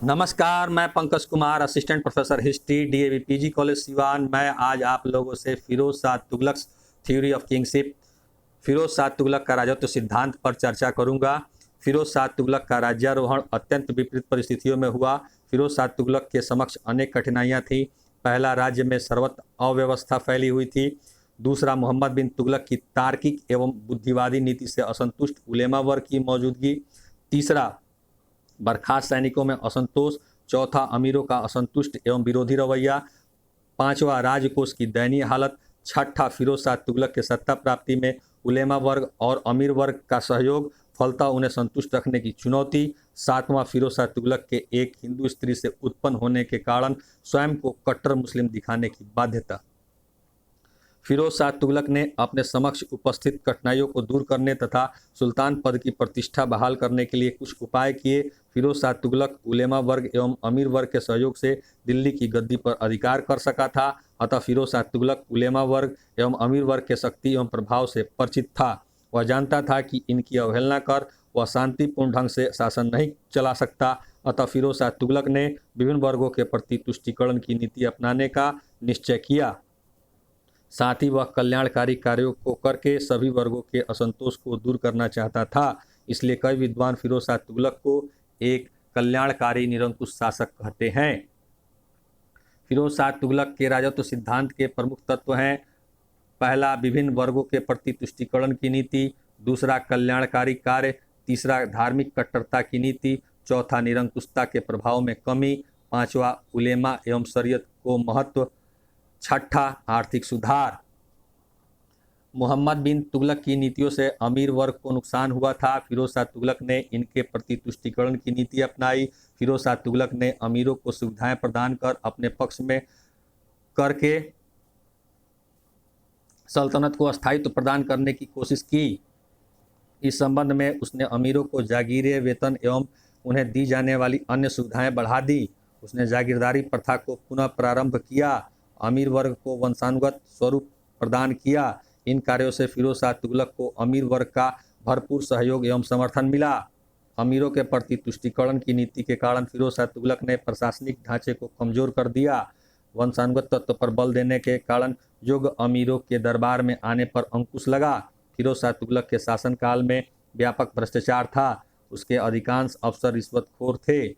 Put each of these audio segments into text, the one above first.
नमस्कार, मैं Pankaj Kumar, assistant professor history, DAV PG college Siwan. मैं आज आप लोगों से Firoz Shah Tughlaq theory of kingship, Firoz Shah Tughlaq का राजत्व सिद्धांत पर चर्चा करूंगा। फिरोज शाह तुगलक का राज्यारोहण अत्यंत विपरीत परिस्थितियों में हुआ। फिरोज शाह तुगलक के समक्ष अनेक कठिनाइयां थीं। पहला, राज्य में सर्वत्र अव्यवस्था फैली हुई थी। दूसरा, मोहम्मद बिन तुगलक की तार्किक एवं बुद्धिवादी नीति से असंतुष्ट उलेमा वर्ग की मौजूदगी। तीसरा, बर्खास्त सैनिकों में असंतोष। चौथा, अमीरों का असंतुष्ट एवं विरोधी रवैया। पांचवा, राजकोष की दयनीय हालत। छठा, फिरोज शाह तुगलक के सत्ता प्राप्ति में उलेमा वर्ग और अमीर वर्ग का सहयोग, फलतः उन्हें संतुष्ट रखने की चुनौती। सातवां, फिरोज शाह तुगलक के एक हिंदू स्त्री से उत्पन्न होने के कारण स्वयं को कट्टर मुस्लिम दिखाने की बाध्यता। फिरोज शाह तुगलक ने अपने समक्ष उपस्थित कठिनाइयों को दूर करने तथा सुल्तान पद की प्रतिष्ठा बहाल करने के लिए कुछ उपाय किए। फिरोज शाह तुगलक उलेमा वर्ग एवं अमीर वर्ग के सहयोग से दिल्ली की गद्दी पर अधिकार कर सका था। अतः फिरोज शाह तुगलक उलेमा वर्ग एवं अमीर वर्ग के शक्ति एवं प्रभाव से परिचित था। वह जानता था कि इनकी अवहेलना कर वह शांतिपूर्ण ढंग से शासन नहीं चला सकता। अतः फिरोज शाह तुगलक ने विभिन्न वर्गों के प्रति तुष्टीकरण की नीति अपनाने का निश्चय किया। साथ ही वह कल्याणकारी कार्यों को करके सभी वर्गों के असंतोष को दूर करना चाहता था। इसलिए कई विद्वान फिरोज शाह तुगलक को एक कल्याणकारी निरंकुश शासक कहते हैं। फिरोज शाह तुगलक के राजत्व सिद्धांत के प्रमुख तत्व हैं: पहला, विभिन्न वर्गों के प्रति तुष्टीकरण की नीति। दूसरा, कल्याणकारी कार्य। तीसरा, धार्मिक कट्टरता की नीति। चौथा, निरंकुशता के प्रभाव में कमी। पांचवा, उलेमा एवं शरीयत को महत्व। छठा, आर्थिक सुधार। मोहम्मद बिन तुगलक की नीतियों से अमीर वर्ग को नुकसान हुआ था। फिरोज शाह तुगलक ने इनके प्रति तुष्टीकरण की नीति अपनाई। फिरोज शाह तुगलक ने अमीरों को सुविधाएं प्रदान कर अपने पक्ष में करके सल्तनत को स्थायित्व प्रदान करने की कोशिश की। इस संबंध में उसने अमीरों को जागीरें, वेतन एवं उन्हें दी जाने वाली अन्य सुविधाएं बढ़ा दी। उसने जागीरदारी प्रथा को पुनः प्रारंभ किया। अमीर वर्ग को वंशानुगत स्वरूप प्रदान किया। इन कार्यों से फिरोज शाह तुगलक को अमीर वर्ग का भरपूर सहयोग एवं समर्थन मिला। अमीरों के प्रति तुष्टीकरण की नीति के कारण फिरोज शाह तुगलक ने प्रशासनिक ढांचे को कमजोर कर दिया। वंशानुगत तत्व पर बल देने के कारण योग्य अमीरों के दरबार में आने पर अंकुश लगा। फिरोज शाह तुगलक के शासनकाल में व्यापक भ्रष्टाचार था। उसके अधिकांश अफसर रिश्वतखोर थे।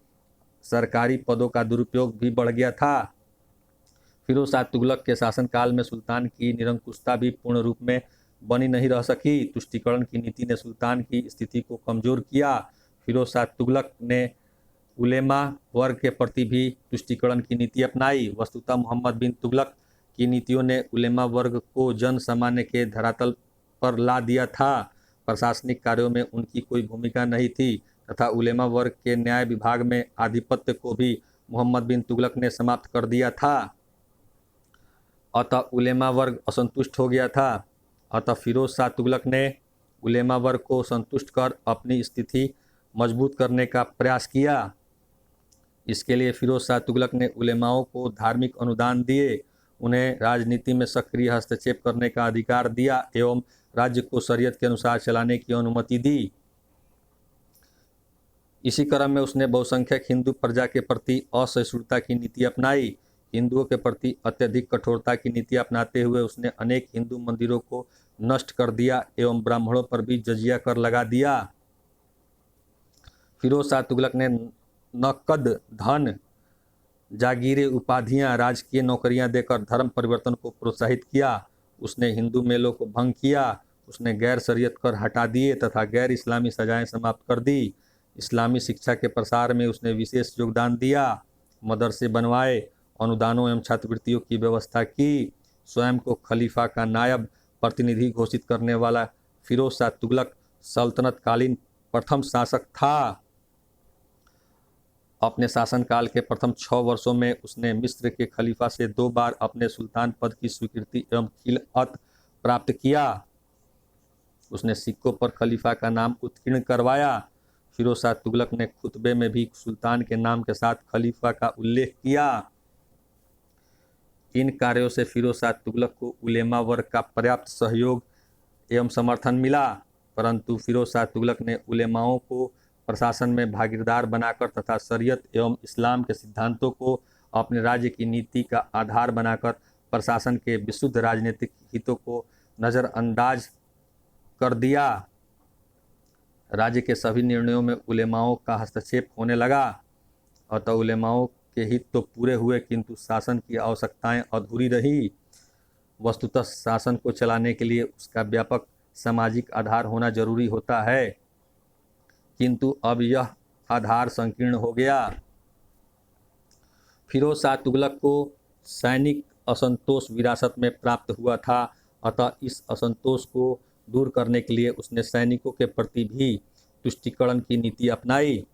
सरकारी पदों का दुरुपयोग भी बढ़ गया था। फिरोज शाह तुगलक के शासनकाल में सुल्तान की निरंकुशता भी पूर्ण रूप में बनी नहीं रह सकी। तुष्टीकरण की नीति ने सुल्तान की स्थिति को कमजोर किया। फिरोज शाह तुगलक ने उलेमा वर्ग के प्रति भी तुष्टीकरण की नीति अपनाई। वस्तुतः मोहम्मद बिन तुगलक की नीतियों ने उलेमा वर्ग को जन सामान्य के धरातल पर ला दिया था। प्रशासनिक कार्यों में उनकी कोई भूमिका नहीं थी तथा उलेमा वर्ग के न्याय विभाग में आधिपत्य को भी मोहम्मद बिन तुगलक ने समाप्त कर दिया था। अतः उलेमा वर्ग असंतुष्ट हो गया था। अतः फिरोज शाह तुगलक ने उलेमा वर्ग को संतुष्ट कर अपनी स्थिति मजबूत करने का प्रयास किया। इसके लिए फिरोज शाह तुगलक ने उलेमाओं को धार्मिक अनुदान दिए, उन्हें राजनीति में सक्रिय हस्तक्षेप करने का अधिकार दिया एवं राज्य को शरीयत के अनुसार चलाने की अनुमति दी। इसी क्रम में उसने बहुसंख्यक हिंदू प्रजा के प्रति असहिष्णुता की नीति अपनाई। हिंदुओं के प्रति अत्यधिक कठोरता की नीति अपनाते हुए उसने अनेक हिंदू मंदिरों को नष्ट कर दिया एवं ब्राह्मणों पर भी जजिया कर लगा दिया। फिरोज शाह तुगलक ने नकद, धन, जागीरें, उपाधियां, राजकीय नौकरियां देकर धर्म परिवर्तन को प्रोत्साहित किया। उसने हिंदू मेलों को भंग किया। उसने गैर शरीयत कर हटा दिए तथा गैर इस्लामी सजाएं समाप्त कर दी। इस्लामी शिक्षा के प्रसार में उसने विशेष योगदान दिया। मदरसे बनवाए, अनुदानों एवं छात्रवृत्तियों की व्यवस्था की। स्वयं को खलीफा का नायब प्रतिनिधि घोषित करने वाला फिरोज शाह तुगलक सल्तनतकालीन प्रथम शासक था। अपने शासनकाल के प्रथम 6 वर्षों में उसने मिस्र के खलीफा से 2 बार अपने सुल्तान पद की स्वीकृति एवं खिलअत प्राप्त किया। उसने सिक्कों पर खलीफा का नाम उत्कीर्ण करवाया। फिरोज शाह तुगलक ने खुतबे में भी सुल्तान के नाम के साथ खलीफा का उल्लेख किया। इन कार्यों से फिरोज शाह तुगलक को उलेमा वर्ग का पर्याप्त सहयोग एवं समर्थन मिला, परंतु फिरोज शाह तुगलक ने उलेमाओं को प्रशासन में भागीदार बनाकर तथा शरीयत एवं इस्लाम के सिद्धांतों को अपने राज्य की नीति का आधार बनाकर प्रशासन के विशुद्ध राजनीतिक हितों को नज़रअंदाज कर दिया। राज्य के सभी निर्णयों में उलेमाओं का हस्तक्षेप होने लगा। अतः उलेमाओं के हित तो पूरे हुए किंतु शासन की आवश्यकताएं अधूरी रही। वस्तुतः शासन को चलाने के लिए उसका व्यापक सामाजिक आधार होना जरूरी होता है, किंतु अब यह आधार संकीर्ण हो गया। फिरोज शाह तुगलक को सैनिक असंतोष विरासत में प्राप्त हुआ था। अतः इस असंतोष को दूर करने के लिए उसने सैनिकों के प्रति भी तुष्टीकरण की नीति अपनाई।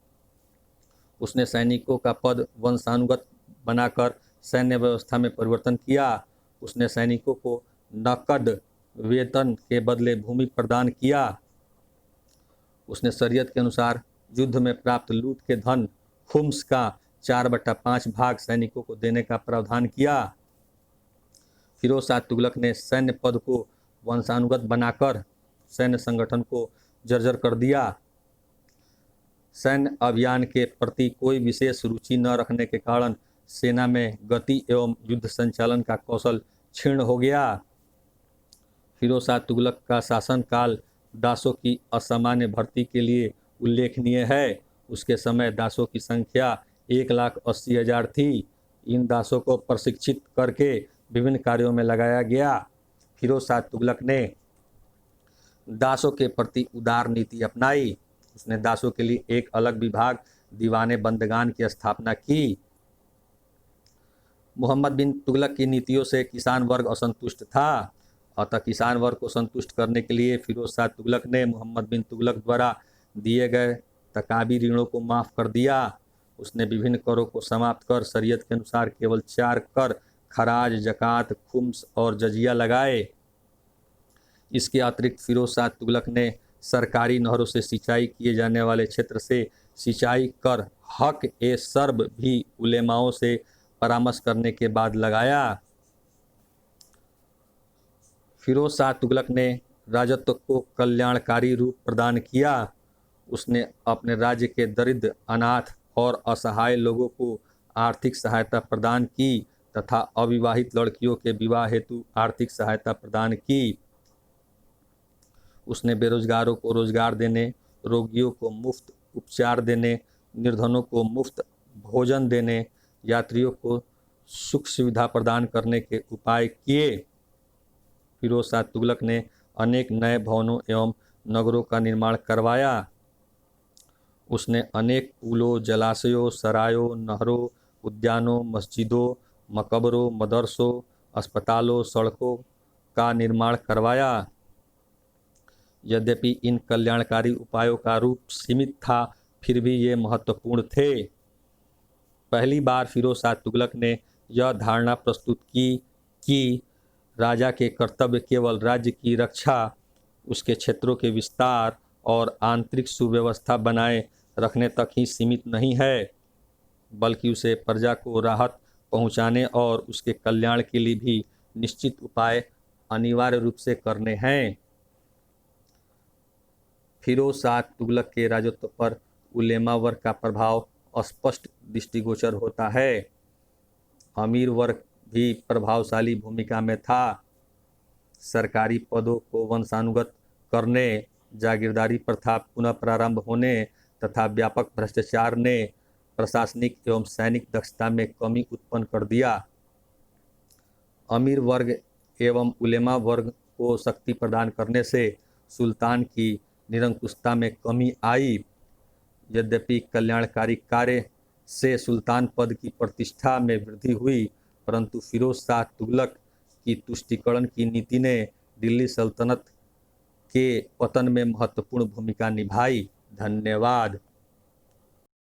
उसने सैनिकों का पद वंशानुगत बनाकर सैन्य व्यवस्था में परिवर्तन किया। उसने सैनिकों को नकद वेतन के बदले भूमि प्रदान किया। उसने शरीयत के अनुसार युद्ध में प्राप्त लूट के धन खुम्स का 4/5 भाग सैनिकों को देने का प्रावधान किया। फिरोज शाह तुगलक ने सैन्य पद को वंशानुगत बनाकर सैन्य संगठन को जर्जर कर दिया। सैन्य अभियान के प्रति कोई विशेष रुचि न रखने के कारण सेना में गति एवं युद्ध संचालन का कौशल क्षीण हो गया। फिरोज शाह तुगलक का शासनकाल दासों की असामान्य भर्ती के लिए उल्लेखनीय है। उसके समय दासों की संख्या 1,80,000 थी। इन दासों को प्रशिक्षित करके विभिन्न कार्यों में लगाया गया। फिरोज शाह तुगलक ने दासों के प्रति उदार नीति अपनाई। उसने दासों के लिए एक अलग विभाग दीवाने बंदगान की स्थापना की। मोहम्मद बिन तुगलक की नीतियों से किसान वर्ग असंतुष्ट था। अतः किसान वर्ग को संतुष्ट करने के लिए फिरोज शाह तुगलक ने मोहम्मद बिन तुगलक द्वारा दिए गए तकाबी ऋणों को माफ़ कर दिया। उसने विभिन्न करों को समाप्त कर शरीयत के अनुसार केवल 4 कर खराज, जकात, खुम्स और जजिया लगाए। इसके अतिरिक्त फिरोज शाह तुगलक ने सरकारी नहरों से सिंचाई किए जाने वाले क्षेत्र से सिंचाई कर हक ए सर्ब भी उलेमाओं से परामर्श करने के बाद लगाया। फिरोज शाह तुगलक ने राजत्व को कल्याणकारी रूप प्रदान किया। उसने अपने राज्य के दरिद्र, अनाथ और असहाय लोगों को आर्थिक सहायता प्रदान की तथा अविवाहित लड़कियों के विवाह हेतु आर्थिक सहायता प्रदान की। उसने बेरोजगारों को रोजगार देने, रोगियों को मुफ्त उपचार देने, निर्धनों को मुफ्त भोजन देने, यात्रियों को सुख सुविधा प्रदान करने के उपाय किए। फिरोज शाह तुगलक ने अनेक नए भवनों एवं नगरों का निर्माण करवाया। उसने अनेक पुलों, जलाशयों, सरायों, नहरों, उद्यानों, मस्जिदों, मकबरों, मदरसों, अस्पतालों, सड़कों का निर्माण करवाया। यद्यपि इन कल्याणकारी उपायों का रूप सीमित था, फिर भी ये महत्वपूर्ण थे। पहली बार फिरोज शाह तुगलक ने यह धारणा प्रस्तुत की कि राजा के कर्तव्य केवल राज्य की रक्षा, उसके क्षेत्रों के विस्तार और आंतरिक सुव्यवस्था बनाए रखने तक ही सीमित नहीं है, बल्कि उसे प्रजा को राहत पहुंचाने और उसके कल्याण के लिए भी निश्चित उपाय अनिवार्य रूप से करने हैं। फिरोज शाह तुगलक के राजत्व पर उलेमा वर्ग का प्रभाव स्पष्ट दृष्टिगोचर होता है। अमीर वर्ग भी प्रभावशाली भूमिका में था। सरकारी पदों को वंशानुगत करने, जागीरदारी प्रथा पुनः प्रारंभ होने तथा व्यापक भ्रष्टाचार ने प्रशासनिक एवं सैनिक दक्षता में कमी उत्पन्न कर दिया। अमीर वर्ग एवं उलेमा वर्ग को शक्ति प्रदान करने से सुल्तान की निरंकुशता में कमी आई। यद्यपि कल्याणकारी कार्य से सुल्तान पद की प्रतिष्ठा में वृद्धि हुई, परंतु फिरोज शाह तुगलक की तुष्टीकरण की नीति ने दिल्ली सल्तनत के पतन में महत्वपूर्ण भूमिका निभाई। धन्यवाद।